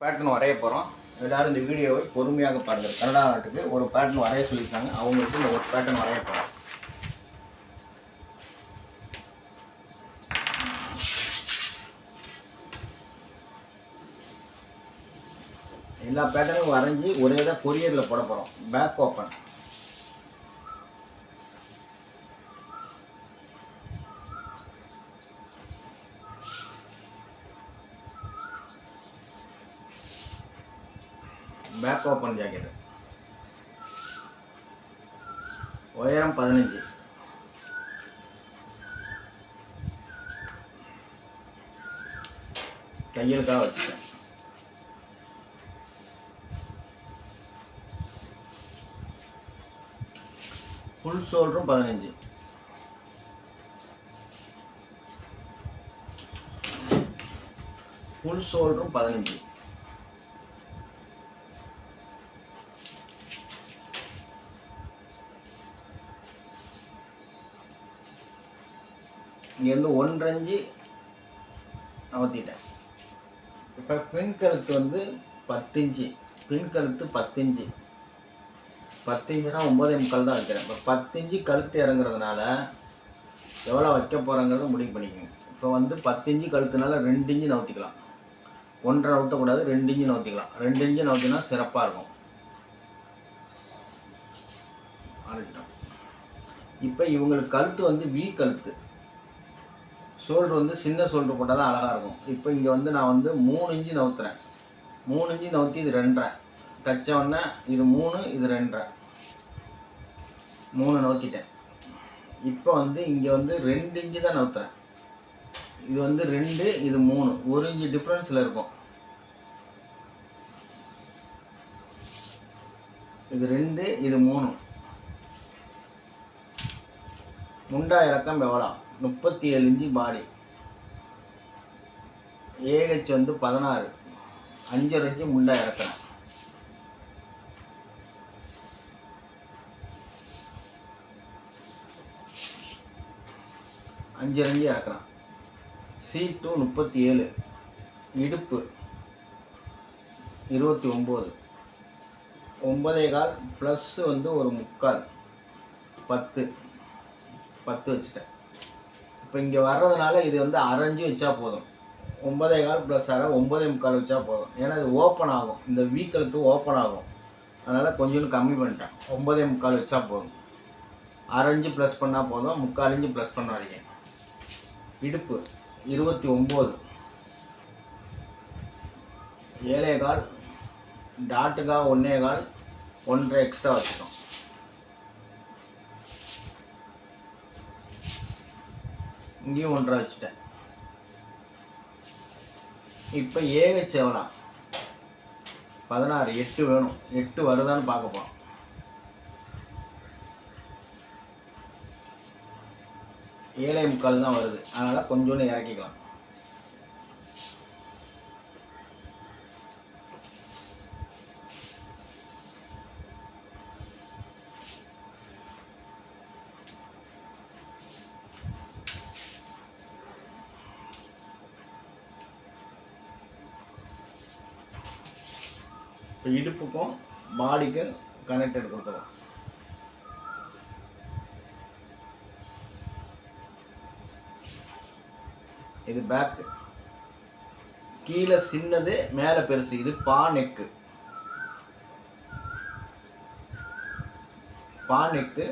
Pattern வரைய போகிறோம். எல்லோரும் இந்த வீடியோவை பொறுமையாக பாருங்கள். கனடா நாட்டுக்கு ஒரு பேட்டர்ன் வரைய சொல்லியிருக்காங்க. அவங்களுக்கு இந்த ஒரு பேட்டர்ன் வரைய போகிறோம். எல்லா பேட்டர்னும் வரைஞ்சி ஒரே தான் கொரியரில் போட போகிறோம். Back open, back open jacket, உயரம் 15, கையலுக்காக வச்சுட்டேன். ஃபுல் ஷோல்டரும் 15, ஃபுல் ஷோல்டரும் 15. இங்கேருந்து 1 இன்ச்சு நகர்த்திட்டேன். இப்போ பின் கழுத்து வந்து 10 இன்ச்சு, பின் கழுத்து 10 இன்ச்சு, 10 இன்ச்சுனா 9.25 தான் வைக்கிறேன். இப்போ 10 இன்ச்சு கழுத்து இறங்குறதுனால எவ்வளோ வைக்க போகிறோங்கிறத முடிவு பண்ணிக்கோங்க. இப்போ வந்து 10 இன்ச்சு கழுத்துனால 2 இன்ச்சு நகர்த்திக்கலாம். 1.5 நகர்த்தக்கூடாது, 2 இன்ச்சு நகர்த்திக்கலாம். 2 இன்ச்சு நகர்த்தினா சிறப்பாக இருக்கும். ஆரம்பிச்சிட்டோம். இப்போ இவங்களுக்கு கழுத்து வந்து வி கழுத்து, ஷோல்டர் வந்து சின்ன ஷோல்டர் போட்டால் தான் அழகாக இருக்கும். இப்போ இங்கே வந்து நான் வந்து 3 இன்ச்சு நவுத்துறேன். 3 இன்ச்சு நவுத்தி இது 2.5 தச்ச உடனே இது 3, இது 2.5, 3 நவுத்திட்டேன். இப்போ வந்து இங்கே வந்து 2 இன்ச்சு தான் நவுத்துறேன். இது வந்து 2, இது 3, 1 இன்ச்சு டிஃப்ரென்ஸில் இருக்கும். இது 2, இது 3. முண்டா இறக்கம் எவ்வளோ? 37 இன்ச்சு பாடி. ஏஹெச் வந்து 16, 5.5 இன்ச்சு முண்டா இறக்கிறேன். அஞ்சு இறக்குறேன். C2 37, இடுப்பு 29, 9.25 ப்ளஸ் வந்து ஒரு 3/4, 10 வச்சுட்டேன். இப்போ இங்கே வர்றதுனால இது வந்து அரைஞ்சி வச்சா போதும். 9.25 ப்ளஸ் 9.25 வச்சா போதும். ஏன்னா இது ஓப்பன் ஆகும், இந்த வீ கழுத்து ஓப்பன் ஆகும். அதனால் கொஞ்சம் கம்மி பண்ணிட்டேன். 9.25 வச்சா போதும். அரைஞ்சி ப்ளஸ் பண்ணால் போதும், 3/4 இன்ச்சு ப்ளஸ் பண்ணாதீங்க. இடுப்பு 29, 7.25, டாட்டுக்காக 1.25, 1.5 எக்ஸ்ட்ரா வச்சுட்டோம். இங்கேயும் 1.5 வச்சுட்டேன். இப்போ ஏஹெச் எவ்வளோ? 16, 8 வேணும். 8 வருதான்னு பார்க்க போகிறோம். ஏழே முக்கால் தான் வருது, அதனால் கொஞ்சோண்டு இறக்கிக்கலாம். இப்போ இடுப்புக்கும் பாடிக்கும் கனெக்டட் கொடுத்துருவோம். இது பேக்கு, கீழே சின்னது மேலே பெருசு. இது பா நெக்கு, பா நெக்கு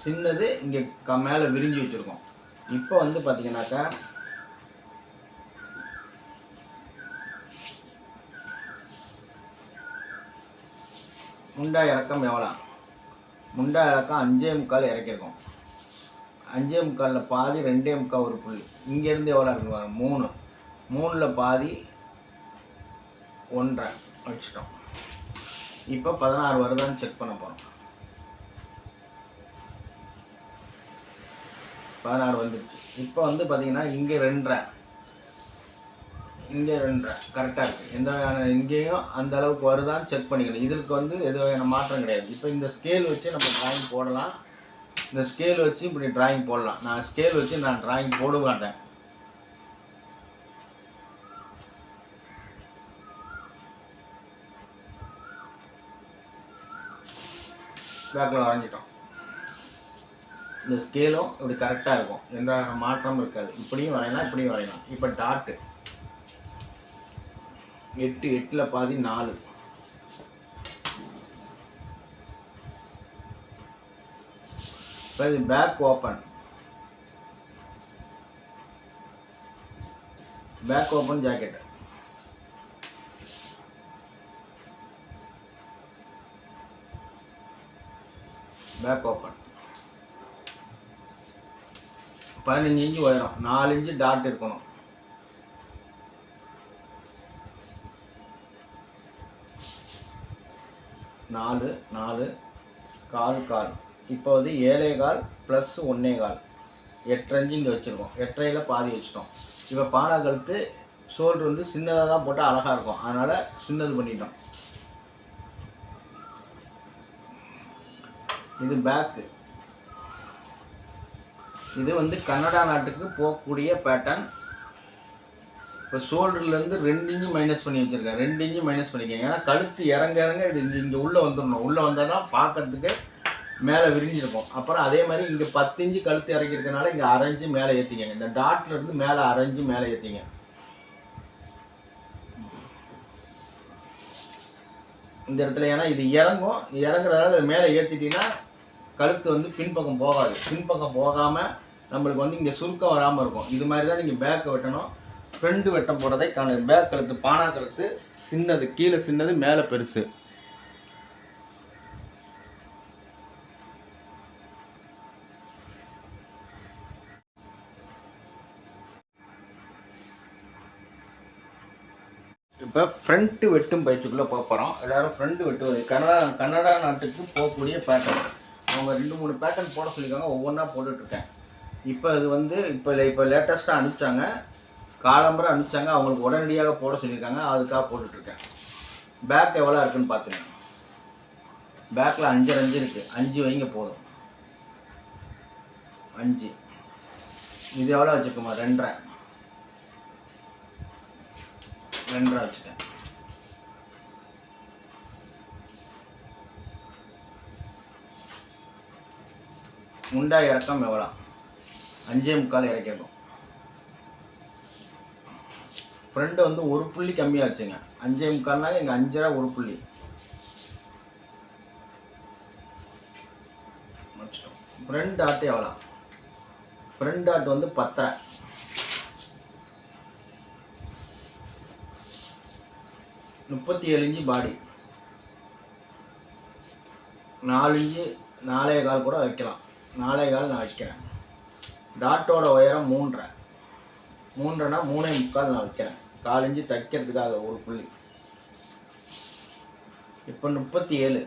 சின்னது இங்கே மேலே விரிஞ்சு வச்சுருக்கோம். இப்போ வந்து பார்த்தீங்கன்னாக்கா முண்டா இறக்கம் எவ்வளோ? முண்டா இறக்கம் 5.25 இறக்கியிருக்கோம். 5.25 பாதி 2.25 ஒரு புள்ளி. இங்கேருந்து எவ்வளோ இருக்குங்க? 3, 3ல் பாதி 1.5 வச்சுட்டோம். இப்போ 16 வருதான்னு செக் பண்ண போகிறோம். 16 வந்துடுச்சு. இப்போ வந்து பார்த்தீங்கன்னா இங்கே 2.5, இங்கே 2.5 கரெக்டாக இருக்குது. எந்த வகையான இங்கேயும் அந்த அளவுக்கு வருதான்னு செக் பண்ணிக்கணும். இதுக்கு வந்து எது வகையான மாற்றம் கிடையாது. இப்போ இந்த ஸ்கேல் வச்சு நம்ம ட்ராயிங் போடலாம். இந்த ஸ்கேல் வச்சு இப்படி ட்ராயிங் போடலாம். நான் ஸ்கேல் வச்சு நான் ட்ராயிங் போட மாட்டேன். பேக்கில் வரைஞ்சிட்டோம். இந்த ஸ்கேலும் இப்படி கரெக்டாக இருக்கும், எந்த மாற்றமும் இருக்காது. இப்படியும் வரையலாம், இப்படியும் வரையலாம். இப்போ டாட்டு 8, 8ல் பாதி 4. இப்போ இது back open, back open jacket. Back open 15 inch உயரம், 4 இன்ச்சு டாட் இருக்கணும். நாலு 4 கால். இப்போ வந்து 7.25 + 1.25, 8 இன்ச்சு இங்கே வச்சுருக்கோம். 8.5ல் பாதி வச்சுட்டோம். இப்போ பானா கழுத்து ஷோல்டர் வந்து சின்னதாக தான் போட்டால் அழகாக இருக்கும், அதனால் சின்னது பண்ணிட்டோம். இது பேக்கு. இது வந்து கன்னடா நாட்டுக்கு போகக்கூடிய பேட்டர்ன். இப்போ ஷோல்டர்லேருந்து 2 இன்ச்சு மைனஸ் பண்ணி வச்சுருக்கேன். 2 இன்ச்சு மைனஸ் பண்ணிக்கோங்க, ஏன்னா கழுத்து இறங்க இது இங்கே உள்ளே வந்துடணும். உள்ளே வந்தால் தான் பார்க்கறதுக்கு மேலே விரிஞ்சிருக்கும். அப்புறம் அதே மாதிரி இங்கே 10 இன்ச்சு கழுத்து இறக்கிறதுனால இங்கே 1/2 இன்ச்சு மேலே ஏற்றிக்கங்க. இந்த டாட்லேருந்து மேலே 1/2 இன்ச்சு மேலே ஏற்றிங்க. இந்த இடத்துல ஏன்னா இது இறங்குறதால மேலே ஏற்றிட்டீங்கன்னா கழுத்து வந்து பின்பக்கம் போகாது. பின்பக்கம் போகாமல் நம்மளுக்கு வந்து இங்கே சுருக்கம் வராமல் இருக்கும். இது மாதிரி தான் நீங்கள் பேக்கை வெட்டணும். ஃப்ரெண்டு வெட்டம் போடுறதை காண. பேக் கழுத்து பானா கழுத்து சின்னது, கீழே சின்னது, மேலே பெருசு. இப்போ ஃப்ரண்ட்டு வெட்டும் பயிற்சிக்குள்ளே போக போகிறோம். எல்லோரும் ஃப்ரண்ட்டு வெட்டுவது கன்னடா நாட்டுக்கு போகக்கூடிய பேட்டர்ன். அவங்க 2-3 பேட்டர்ன் போட சொல்லியிருக்காங்க, ஒவ்வொன்றா போட்டுட்ருக்கேன். இப்போ இது வந்து இப்போ லேட்டஸ்ட்டாக அனுப்பிச்சாங்க, காலம்பரை அனுப்பிச்சாங்க. அவங்களுக்கு உடனடியாக போட சொல்லியிருக்காங்க, அதுக்காக போட்டுட்ருக்கேன். பேக் எவ்வளோ இருக்குதுன்னு பார்த்துங்க. பேக்கில் 5 இன்ச்சு இருக்குது, 5 வைங்க போதும். 5 இது எவ்வளோ வச்சுக்கோமா? 2.5 வச்சுட்டேன். முண்டா இறக்கம் எவ்வளோ? 5.25 இறக்கிருக்கும். ஃப்ரெண்டு வந்து 1 புள்ளி கம்மியாச்சுங்க. 5.25 எங்கள் 5.5 1 புள்ளி வச்சுட்டோம். ஃப்ரண்ட் டாட் எவ்வளோ? ஃப்ரண்ட் டாட் வந்து 10.5. 37 இன்ச்சு பாடி, 4 இன்ச்சு 4.25 கூட வைக்கலாம். 4.25 நான் வைக்கிறேன். டாட்டோட உயரம் 3.5. 3.5னா 3.25 நான் வைக்கிறேன். 4 இன்ச்சு தைக்கிறதுக்காக 1 புள்ளி. இப்போ 37,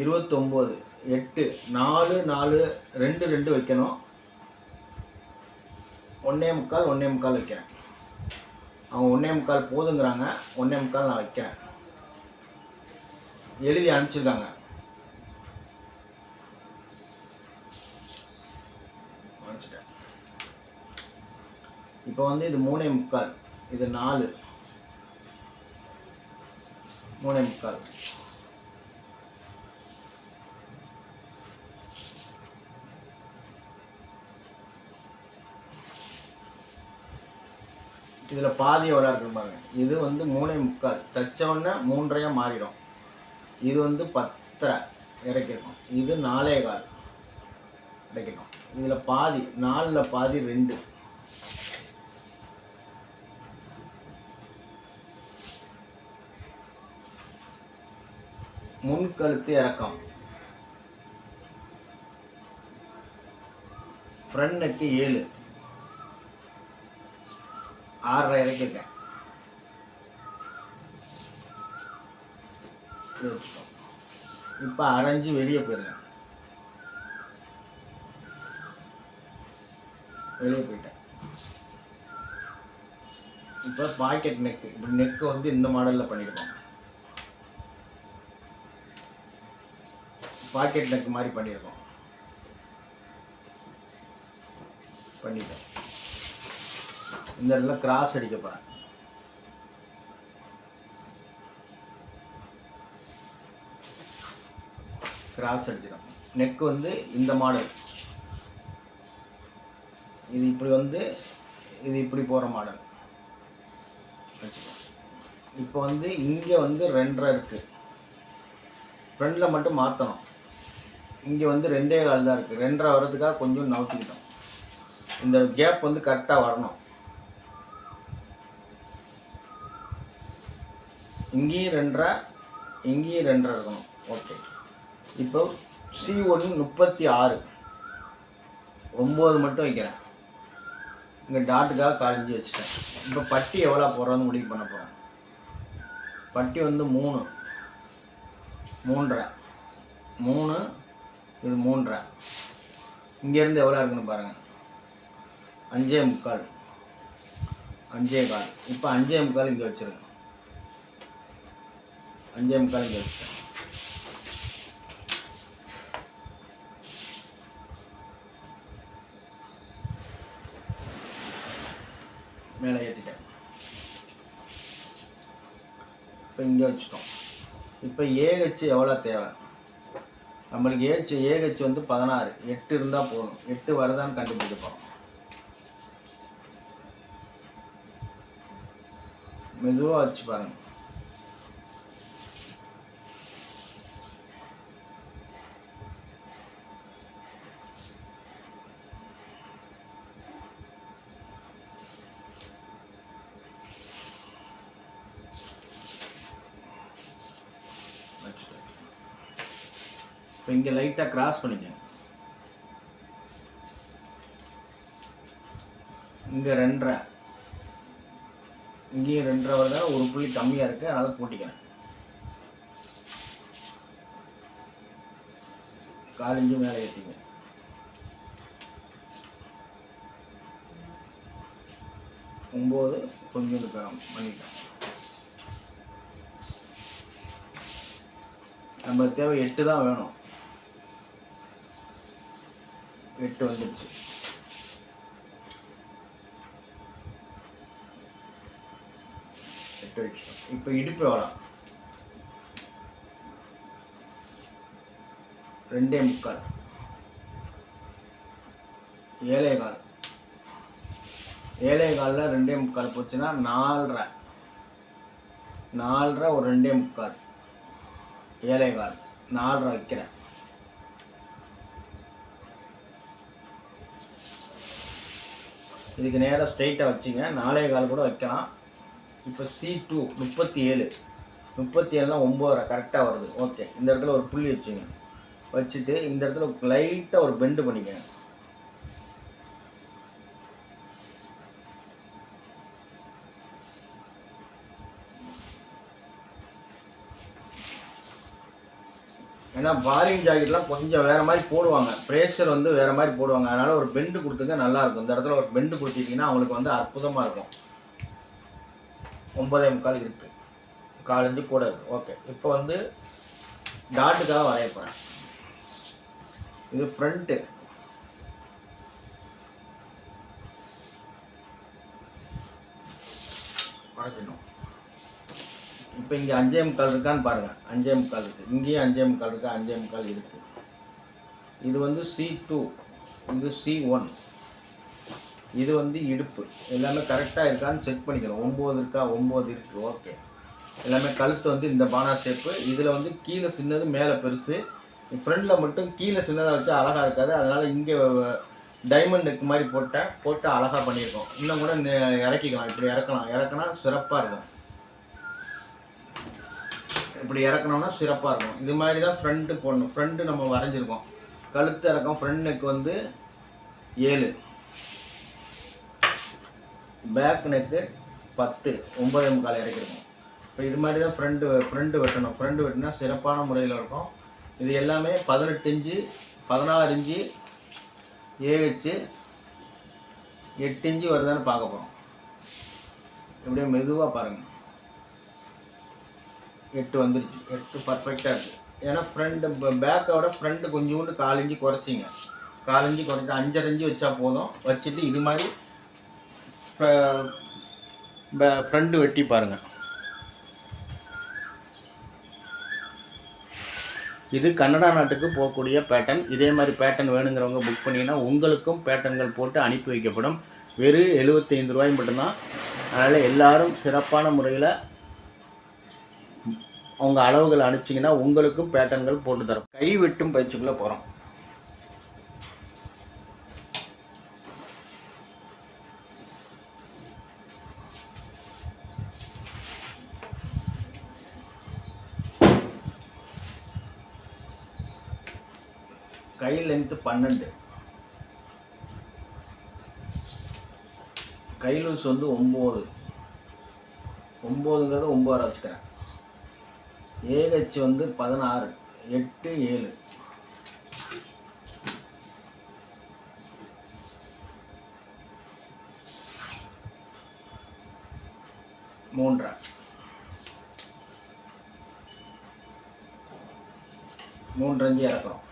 29, 8, 4, 4, 2, 2 வைக்கணும். 1.25 வைக்கிறேன். அவங்க 1.25 போதுங்கிறாங்க, 1.25 நான் வைக்கிறேன். எழுதி அனுப்பிச்சிருக்காங்க. இப்போ வந்து இது 3.25, இது 4, 3.25. இதில் பாதி எவ்வளோ இருக்குன்னு பாருங்க. இது வந்து 3.25 தைச்சவொடனே 3.5 மாறிடும். இது வந்து 10.5 இறக்கிருக்கும். இது 4.25 இறக்கிடும். இதில் பாதி 4ல் பாதி 2. முன்கழுத்து இறக்கம், ஃப்ரண்ட் நெக்கு 7, 6.5 இறக்கிருக்கேன். இப்போ 1/2 இன்ச்சு வெளியே போயிருக்கேன். வெளியே போயிட்டேன். இப்போ பாக்கெட் நெக்கு, இப்படி நெக்கு வந்து இந்த மாடலில் பண்ணியிருக்கோம். பாக்கெட் நெக் மாதிரி பண்ணியிருக்கோம். பண்ணிட்டேன். இந்த இடத்துல கிராஸ் அடிக்க போகிறேன். கிராஸ் அடிச்சிடும். நெக்கு வந்து இந்த மாடல், இது இப்படி வந்து இது இப்படி போகிற மாடல் வச்சுக்கோ. இப்போ வந்து இங்கே வந்து 2.5 இருக்குது, ஃப்ரண்டில் மட்டும் மாற்றணும். இங்கே வந்து 2.25 தான் இருக்குது, 2.5 வரதுக்காக கொஞ்சம் நவுத்திக்கிட்டோம். இந்த கேப் வந்து கரெக்டாக வரணும். இங்கேயும் 2.5, இங்கேயும் 2.5 இருக்கணும். ஓகே. இப்போ C1 36, 9 மட்டும் வைக்கிறேன். இங்கே டாட்டுக்காக காலஞ்சி வச்சுட்டேன். இப்போ பட்டி எவ்வளோ போடுறோன்னு முடிவு பண்ண போகிறேன். பட்டி வந்து 3, 3.5, 3, இது 3.5. இங்கேருந்து எவ்வளோ இருக்குன்னு பாருங்கள். 5.25, 5.25. இப்போ 5.25 இங்கே வச்சுருங்க. 5.25 இங்கே வச்சுட்டேன். மேலே ஏற்றிட்டேன். இப்போ இங்கே வச்சுட்டோம். இப்போ ஏஹெச் எவ்வளோ தேவை நம்மளுக்கு? ஏஹெச் வந்து 16, 8 இருந்தால் போதும். 8 வருதான்னு கண்டுபிடிக்க போகிறோம். மெதுவாக வச்சு பாருங்கள். இப்போ இங்கே லைட்டாக கிராஸ் பண்ணிக்கங்க. இங்கே 2.5, இங்கேயும் 2.5 வருதா, ஒரு புள்ளி கம்மியாக இருக்குது, அதனால் கூட்டிக்கிறேன். 4 இன்ச்சு மேலே ஏற்றிங்க. ஒம்பது கொஞ்சம் பண்ணிக்கலாம். நம்ம தேவை 8 தான் வேணும். 8 வந்துடுச்சு. இப்போ இடுப்பு எவ்வளோ? 2.25, 7.25. 7.25 2.25 போச்சுன்னா 4.5, 4.5 ஒரு 2.25, 7.25, 4.5 வைக்கிறேன். இதுக்கு நேராக ஸ்ட்ரைட்டாக வச்சுங்க. 4.25 கூட வைக்கலாம். இப்போ C2 37, 37னா 9.5 கரெக்டாக வருது. ஓகே. இந்த இடத்துல ஒரு புள்ளி வச்சுங்க. வச்சுட்டு இந்த இடத்துல லைட்டாக ஒரு பெண்டு பண்ணிக்கங்க. ஏன்னா பாரிங் ஜாக்கெட்லாம் கொஞ்சம் வேறு மாதிரி போடுவாங்க, ப்ரேஷர் வந்து வேறு மாதிரி போடுவாங்க. அதனால் ஒரு பெண்டு கொடுத்துங்க, நல்லாயிருக்கும். இந்த இடத்துல ஒரு பெண்டு கொடுத்துட்டிங்கன்னா அவங்களுக்கு வந்து அற்புதமாக இருக்கும். 9.25 இருக்குது, 4 இன்ச்சு கூட இருக்குது. ஓகே. இப்போ வந்து டாட்டுக்காக வரைய போகிறேன். இது ஃப்ரண்ட்டு. வரைக்கணும். இப்போ இங்கே 5.25 இருக்கான்னு பாருங்கள். 5.25 இருக்குது, இங்கேயும் 5.25 இருக்குது, 5.25 இருக்குது. இது வந்து C2, இது C1. இது வந்து இடுப்பு. எல்லாமே கரெக்டாக இருக்கான்னு செக் பண்ணிக்கணும். 9 இருக்கா? 9 இருக்குது. ஓகே. எல்லாமே கழுத்து வந்து இந்த பானா ஷேப்பு. இதில் வந்து கீழே சின்னது மேலே பெருசு. ஃப்ரண்டில் மட்டும் கீழே சின்னதாக வச்சா அழகாக இருக்காது. அதனால் இங்கே டைமண்ட் நெக் மாதிரி போட்டு அழகாக பண்ணியிருக்கோம். இன்னும் கூட இறக்கிக்கலாம். இப்படி இறக்குனா சிறப்பாக இருக்கும். இப்படி இறக்கணும்னா சிறப்பாக இருக்கும். இது மாதிரி தான் ஃப்ரண்ட்டு போடணும். ஃப்ரண்ட்டு நம்ம வரைஞ்சிருக்கோம். கழுத்து இறக்கம். ஃப்ரண்ட் நெக் வந்து 7, பேக் நெக்கு 10, 9.25 இறக்கிருக்கோம். இப்போ இது மாதிரி தான் ஃப்ரண்ட்டு வெட்டணும். ஃப்ரண்ட்டு வெட்டினா சிறப்பான முறையில் இருக்கும். இது எல்லாமே 18 இன்ச்சு, 16 இன்ச்சு, ஏஹெச் 8 இன்ச்சு வருதான்னு பார்க்க போகிறோம். இப்படியே மெதுவாக பாருங்கள். 8 வந்துருச்சு. 8 பர்ஃபெக்டாக இருக்குது. ஏன்னா ஃப்ரண்ட்டு பேக்கோட ஃப்ரண்ட்டு கொஞ்சோண்டு 4 இன்ச்சு குறைச்சிங்க. 4 இன்ச்சு குறைச்சி 5.5 இன்ச்சு வச்சா போதும். வச்சுட்டு இது மாதிரி ஃப்ரண்ட்டு வெட்டி பாருங்கள். இது கனடா நாட்டுக்கு போகக்கூடிய பேட்டர்ன். இதே மாதிரி பேட்டர்ன் வேணுங்கிறவங்க புக் பண்ணிங்கன்னா உங்களுக்கும் பேட்டர்ன்கள் போட்டு அனுப்பி வைக்கப்படும். வெறும் 75 ரூபாய் மட்டும்தான். அதனால் எல்லோரும் சிறப்பான முறையில் அவங்க அளவுகள் அனுப்பிச்சிங்கன்னா உங்களுக்கும் பேட்டர்ன்கள் போட்டு தரும். கை வெட்டும் பயிற்சிக்குள்ளே போகிறோம். கை லென்த்து 12, கை லூஸ் வந்து 9, 9ங்கிறது 9 வச்சுக்கிறேன். ஏஹெச் வந்து 16, 8, 7, மூன்றரை, 3 இறக்குறோம்.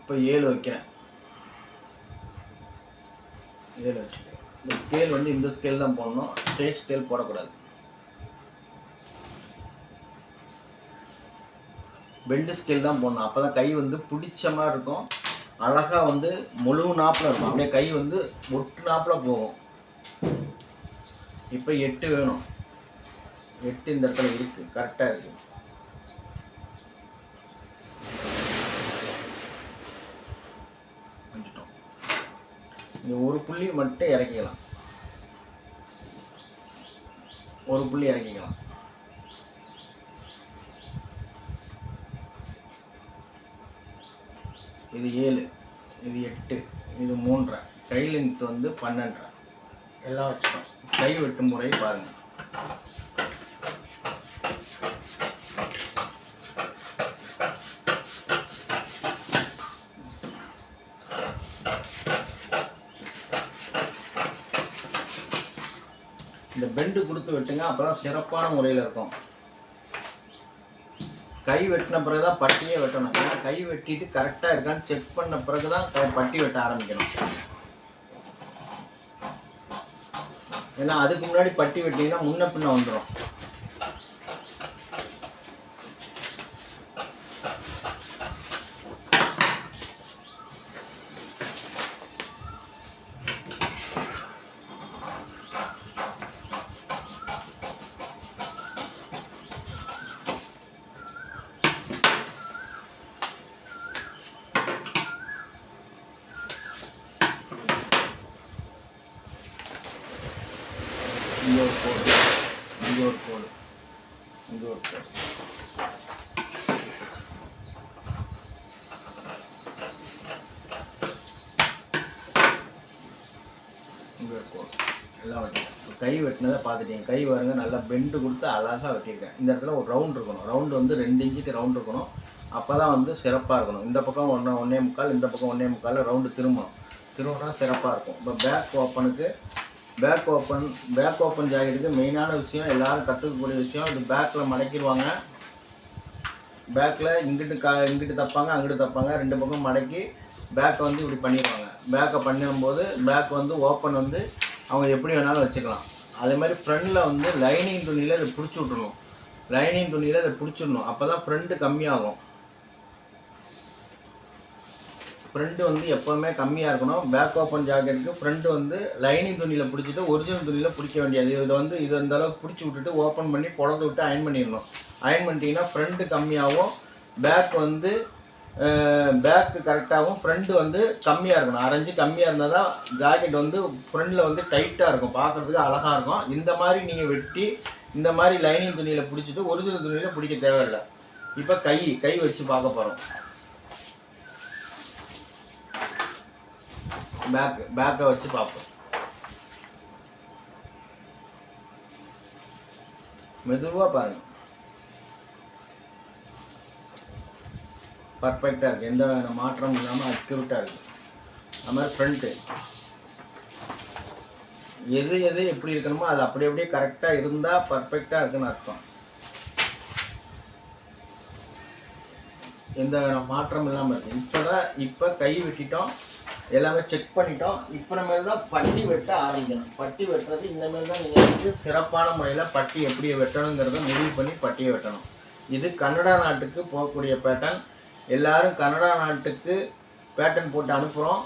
இப்போ 7 வைக்கிறேன். 7 வச்சுக்கிறேன். இந்த ஸ்கேல் வந்து இந்த ஸ்கேல் தான் போடணும், ஸ்ட்ரெயிட் ஸ்கேல் போடக்கூடாது. பெண்டு ஸ்கேல் தான் போடணும். அப்போ தான் கை வந்து பிடிச்ச மாதிரி இருக்கும், அழகாக வந்து முழு நாப்பில் இருக்கும். அப்படியே கை வந்து ஒட்டு நாப்பில் போகும். இப்போ 8 வேணும். 8 இந்த இடத்துல இருக்குது, கரெக்டாக இருக்குது. இங்கே ஒரு புள்ளி மட்டும் இறக்கிக்கலாம். ஒரு புள்ளி இறக்கிக்கலாம். இது 7, இது 8, இது 3, கை லென்த் வந்து 12. எல்லாம் வச்சுட்டோம். கை வெட்டும் முறை பாருங்கள். இந்த பெண்டு கொடுத்து வெட்டுங்க, அப்போ தான் சிறப்பான முறையில் இருக்கும். கை வெட்டின பிறகு தான் பட்டியே வெட்டணும். ஏன்னா கை வெட்டிட்டு கரெக்டாக இருக்கான்னு செக் பண்ண பிறகு தான் பட்டி வெட்ட ஆரம்பிக்கணும். ஏன்னா அதுக்கு முன்னாடி பட்டி வெட்டிங்கன்னா முன்ன பின்ன வந்துடும். இங்கே ஒரு கோடு, இங்கே ஒரு கோடு, இங்கே ஒரு கோடு. இங்கே ஒரு கோடு. எல்லாம் வெட்டிட்டேன். கை வெட்டினதை பார்த்துட்டீங்க. கை பாருங்க, நல்லா பெண்டு கொடுத்து அழகாக வெட்டியிருக்கேன். இந்த இடத்துல ஒரு ரவுண்ட் இருக்கணும். ரவுண்டு வந்து 2 இன்ச்சுக்கு ரவுண்ட் இருக்கணும். அப்போ தான் வந்து சிறப்பாக இருக்கணும். இந்த பக்கம் 1.25, இந்த பக்கம் 1.25 ரவுண்டு திரும்பினா சிறப்பாக இருக்கும். இப்போ பேக் ஓப்பன் ஜாக்கெட்டுக்கு மெயினான விஷயம், எல்லோரும் கற்றுக்கக்கூடிய விஷயம். இது பேக்கில் மடக்கிடுவாங்க. பேக்கில் இங்கிட்டு தப்பாங்க, அங்கிட்டு தப்பாங்க. 2 பக்கம் மடக்கி பேக்கை வந்து இப்படி பண்ணிடுவாங்க. பேக்கை பண்ணும்போது பேக் வந்து ஓப்பன் வந்து அவங்க எப்படி வேணாலும் வச்சுக்கலாம். அதே மாதிரி ஃப்ரண்டில் வந்து லைனிங் துணியில் இதை பிடிச்சி விட்றணும். அப்போ தான் ஃப்ரண்ட்டு கம்மியாகும். ஃப்ரண்ட்டு வந்து எப்போவுமே கம்மியாக இருக்கணும். பேக் ஓப்பன் ஜாக்கெட்டுக்கு ஃப்ரண்ட்டு வந்து லைனிங் துணியில் பிடிச்சிட்டு ஒரிஜினல் துணியில் பிடிக்க வேண்டியது. இது இந்த அளவுக்கு பிடிச்சி விட்டுட்டு ஓப்பன் பண்ணி புடந்து விட்டு அயன் பண்ணிடணும். அயன் பண்ணிட்டீங்கன்னா ஃப்ரண்ட்டு கம்மியாகவும், பேக்கு கரெக்டாகவும், ஃப்ரண்ட்டு வந்து கம்மியாக இருக்கணும். 1/2 இன்ச்சு கம்மியாக இருந்தால் தான் ஜாக்கெட் வந்து ஃப்ரண்டில் வந்து டைட்டாக இருக்கும், பார்க்குறதுக்கு அழகாக இருக்கும். இந்த மாதிரி நீங்கள் வெட்டி இந்த மாதிரி லைனிங் துணியில் பிடிச்சிட்டு ஒரிஜினல் துணியில் பிடிக்க தேவையில்லை. இப்போ கை வச்சு பார்க்க போகிறோம். பேக்கை வச்சு பார்ப்போம். மெதுவாக பாருங்கள். பர்ஃபெக்டாக இருக்குது, எந்த மாற்றம் இல்லாமல் அக்யூரேட்டாக இருக்குது. அது மாதிரி ஃப்ரண்ட்டு எது எப்படி இருக்கணுமோ அது அப்படியே கரெக்டாக இருந்தால் பர்ஃபெக்டாக இருக்குன்னு அர்த்தம். எந்த மாற்றம் இல்லாமல் இருக்குது. இப்போ கை வெட்டிட்டோம். எல்லாமே செக் பண்ணிட்டோம். இப்போ நம்ம தான் பட்டி வெட்ட ஆரம்பிக்கணும். பட்டி வெட்டுறது இந்தமாரி தான் நீங்கள் வந்து சிறப்பான முறையில் பட்டி எப்படி வெட்டணுங்கிறத முடிவு பண்ணி பட்டியை வெட்டணும். இது கன்னடா நாட்டுக்கு போகக்கூடிய பேட்டர்ன். எல்லோரும் கன்னடா நாட்டுக்கு பேட்டர்ன் போட்டு அனுப்புகிறோம்.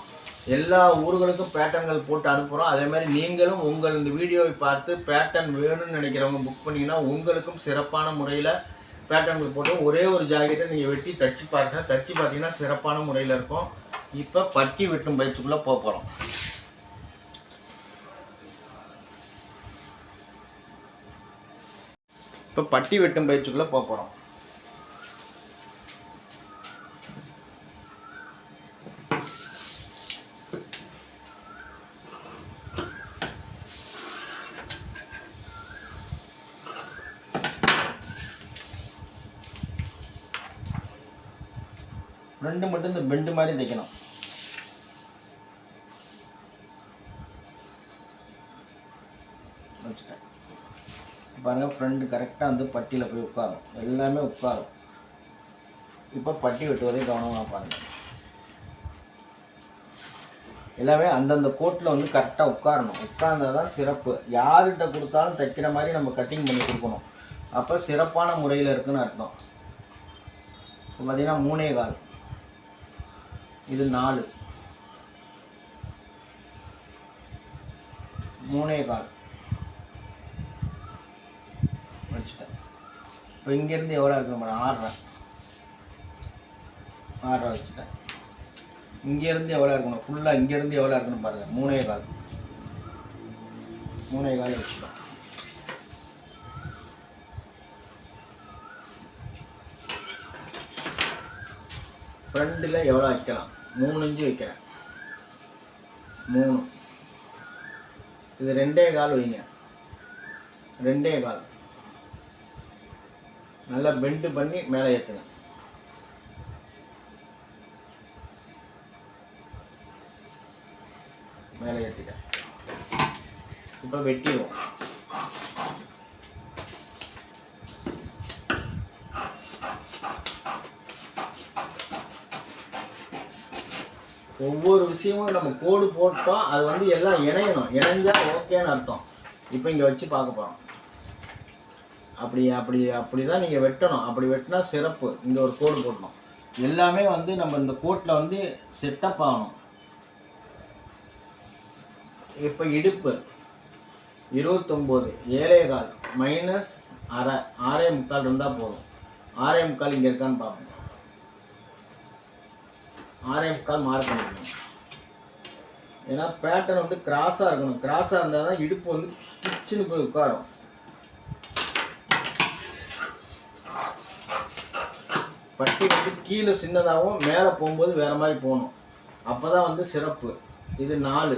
எல்லா ஊர்களுக்கும் பேட்டர்ன்கள் போட்டு அனுப்புகிறோம். அதே மாதிரி நீங்களும் உங்கள் இந்த வீடியோவை பார்த்து பேட்டர்ன் வேணும்னு நினைக்கிறவங்க புக் பண்ணிங்கன்னா உங்களுக்கும் சிறப்பான முறையில் பேட்டர்ன்கள் போட்டு ஒரே ஒரு ஜாக்கெட்டை நீங்கள் வெட்டி தச்சு பாருங்கள். தச்சு பார்த்தீங்கன்னா சிறப்பான முறையில் இருக்கும். இப்போ பட்டி வெட்டும் பயிற்சிக்குள்ளே போக போகிறோம். இப்போ பட்டி வெட்டும் பயிற்சிக்குள்ளே போக போகிறோம். ரெண்டு மட்டும் இந்த பெண்டு மாதிரி தைக்கணும். வச்சுட்டேன் பாருங்கள். ஃப்ரெண்டு கரெக்டாக வந்து பட்டியில் போய் உட்காரும். எல்லாமே உட்காரும். இப்போ பட்டி வெட்டுவதே கவனமாக பாருங்கள். எல்லாமே அந்தந்த கோட்டில் வந்து கரெக்டாக உட்காரணும். உட்கார்ந்தால் தான் சிறப்பு. யார்கிட்ட கொடுத்தாலும் தைக்கிற மாதிரி நம்ம கட்டிங் பண்ணி கொடுக்கணும். அப்போ சிறப்பான முறையில் இருக்குன்னு அர்த்தம். இப்போ பார்த்தீங்கன்னா 3.25, இது 4, 3.25 வச்சுட்டேன். இப்போ இங்கேருந்து எவ்வளோ இருக்கு மேடம்? 6.5 வச்சுட்டேன். இங்கேருந்து எவ்வளோ இருக்கணும்? ஃபுல்லாக இங்கேருந்து எவ்வளோ இருக்குன்னு பாருங்கள். 3.25 வச்சுட்டேன். ஃப்ரண்டில் எவ்வளோ வைக்கலாம்? 3 இன்ச்சு வைக்கிறேன். 3, இது 2.25 வைங்க. 2.25 நல்லா பெண்டு பண்ணி மேலே ஏற்றுங்க. மேலே ஏற்றிட்டேன். இப்போ வெட்டிடுவோம். ஒவ்வொரு விஷயமும் நம்ம கோடு போட்டோம். அது வந்து எல்லாம் இணையணும். இணைஞ்சால் ஓகேன்னு அர்த்தம். இப்போ இங்கே வச்சு பார்க்க போகிறோம். அப்படி தான் நீங்கள் வெட்டணும். அப்படி வெட்டினா சிறப்பு. இங்கே ஒரு கோடு போடணும். எல்லாமே வந்து நம்ம இந்த கோட்டில் வந்து செட்டப் ஆகணும். இப்போ இடுப்பு 29, 7.25 மைனஸ் அரை, 6.25 இருந்தால் போதும். 6.25 இங்கே இருக்கான்னு பார்ப்போம். 6.25 மார்க் பண்ணிக்கணும். ஏன்னா பேட்டர்ன் வந்து கிராஸாக இருக்கணும். கிராஸாக இருந்தால் தான் இடுப்பு வந்து கிச்சுன்னு போய் உட்காரும். பட்டி வந்து கீழே சின்னதாகவும் மேலே போகும்போது வேறு மாதிரி போகணும். அப்போ தான் வந்து சிறப்பு. இது 4,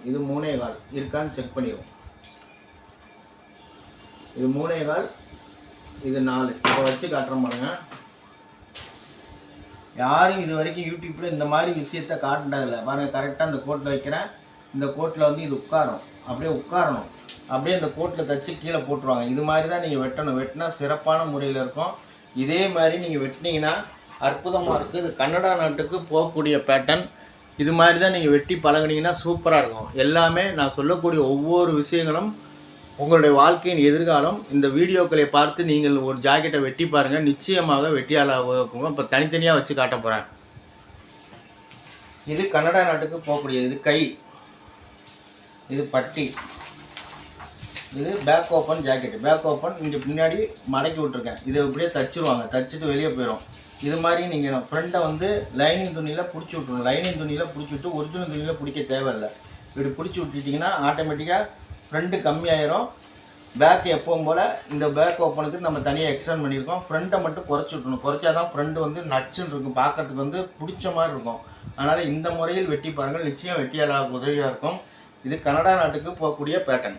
இது 3.25 இருக்கான்னு செக் பண்ணிடுவோம். இது 3.25, இது 4. இப்போ வச்சு காட்டுற பாருங்க. யாரும் இது வரைக்கும் யூடியூப்பில் இந்த மாதிரி விஷயத்த காட்டுனதில்லை பாருங்கள். கரெக்டாக இந்த கோட்டில் வைக்கிறேன். இந்த கோட்டில் வந்து இது உட்காரும். அப்படியே உட்காரணும். அப்படியே இந்த கோட்டில் தைச்சி கீழே போட்டுருவாங்க. இது மாதிரி தான் நீங்கள் வெட்டணும். வெட்டினா சிறப்பான முறையில் இருக்கும். இதே மாதிரி நீங்கள் வெட்டினீங்கன்னா அற்புதமாக இருக்குது. இது கன்னடா நாட்டுக்கு போகக்கூடிய பேட்டர்ன். இது மாதிரி தான் நீங்கள் வெட்டி பழகுனீங்கன்னா சூப்பராக இருக்கும். எல்லாமே நான் சொல்லக்கூடிய ஒவ்வொரு விஷயங்களும் உங்களுடைய வாழ்க்கையின் எதிர்காலம். இந்த வீடியோக்களை பார்த்து நீங்கள் ஒரு ஜாக்கெட்டை வெட்டி பாருங்கள். நிச்சயமாக வெட்டியாளாக இருக்கும். இப்போ தனித்தனியாக வச்சு காட்ட போகிறேன். இது கன்னடா நாட்டுக்கு போகக்கூடியது. இது கை, இது பட்டி, இது back open jacket. Back open இங்கே பின்னாடி மடக்கி விட்ருக்கேன். இதை இப்படியே தச்சுருவாங்க. தச்சுட்டு வெளியே போயிடும். இது மாதிரி நீங்கள் ஃப்ரெண்டை வந்து லைனிங் துணியில் பிடிச்சி விட்ருணும். லைனிங் துணியில் பிடிச்சி விட்டு ஒரிஜினல் துணியில் பிடிக்க தேவையில்லை. இப்படி பிடிச்சி விட்டுட்டிங்கன்னா ஆட்டோமேட்டிக்காக ஃப்ரெண்டு கம்மியாயிரும். பேக் எப்பவும் போல் இந்த பேக் ஓப்பனுக்கு நம்ம தனியாக எக்ஸ்டெண்ட் பண்ணியிருக்கோம். ஃப்ரெண்டை மட்டும் குறைச்சி விட்ருணும். குறைச்சா தான் ஃப்ரெண்டு வந்து நச்சுன்னு இருக்கும். பார்க்கறதுக்கு வந்து பிடிச்ச மாதிரி இருக்கும். அதனால் இந்த முறையில் வெட்டி பாருங்கள். நிச்சயம் வெட்டியாளாக உதவியாக இருக்கும். இது கன்னடா நாட்டுக்கு போகக்கூடிய பேட்டர்ன்.